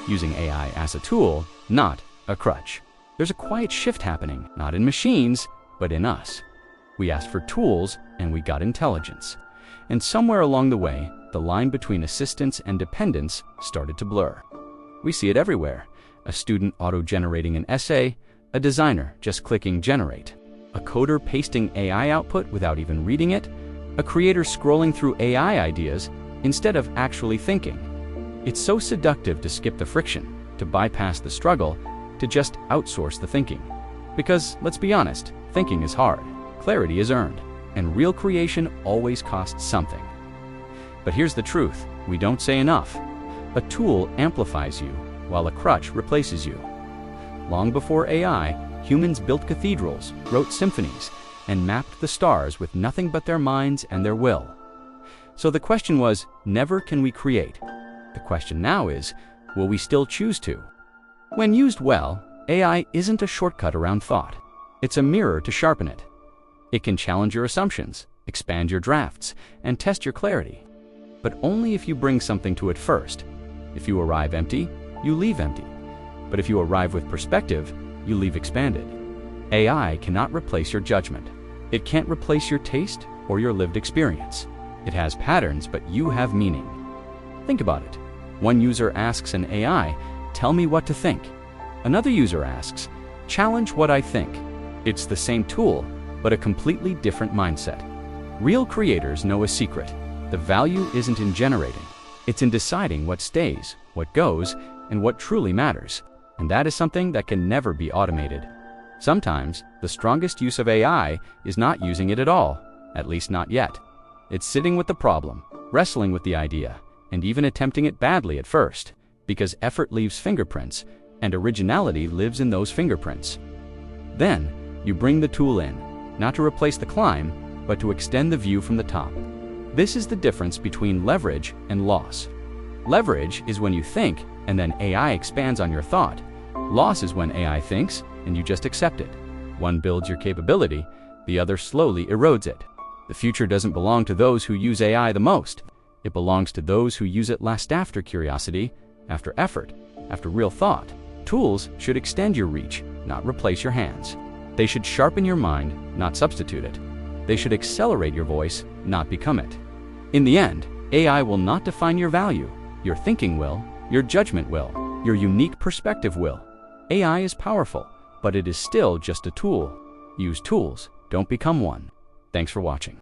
using AI as a tool, not a crutch. There's a quiet shift happening, not in machines, but in us. We asked for tools and we got intelligence. And somewhere along the way, the line between assistance and dependence started to blur. We see it everywhere. A student auto-generating an essay, a designer just clicking generate, a coder pasting AI output without even reading it, a creator scrolling through AI ideas instead of actually thinking. It's so seductive to skip the friction, to bypass the struggle, to just outsource the thinking. Because, let's be honest, thinking is hard, clarity is earned, and real creation always costs something. But here's the truth, we don't say enough. A tool amplifies you, while a crutch replaces you. Long before AI, humans built cathedrals, wrote symphonies, and mapped the stars with nothing but their minds and their will. So the question was, never can we create. The question now is, will we still choose to? When used well, AI isn't a shortcut around thought. It's a mirror to sharpen it. It can challenge your assumptions, expand your drafts, and test your clarity. But only if you bring something to it first. If you arrive empty, you leave empty. But if you arrive with perspective, you leave expanded. AI cannot replace your judgment. It can't replace your taste or your lived experience. It has patterns, but you have meaning. Think about it. One user asks an AI, "Tell me what to think." Another user asks, "Challenge what I think." It's the same tool, but a completely different mindset. Real creators know a secret. The value isn't in generating. It's in deciding what stays, what goes, and what truly matters. And that is something that can never be automated. Sometimes, the strongest use of AI is not using it at all, at least not yet. It's sitting with the problem, wrestling with the idea, and even attempting it badly at first, because effort leaves fingerprints, and originality lives in those fingerprints. Then, you bring the tool in, not to replace the climb, but to extend the view from the top. This is the difference between leverage and loss. Leverage is when you think, and then AI expands on your thought. Loss is when AI thinks, and you just accept it. One builds your capability, the other slowly erodes it. The future doesn't belong to those who use AI the most. It belongs to those who use it last after curiosity, after effort, after real thought. Tools should extend your reach, not replace your hands. They should sharpen your mind, not substitute it. They should accelerate your voice, not become it. In the end, AI will not define your value. Your thinking will, your judgment will, your unique perspective will. AI is powerful, but it is still just a tool. Use tools, don't become one. Thanks for watching.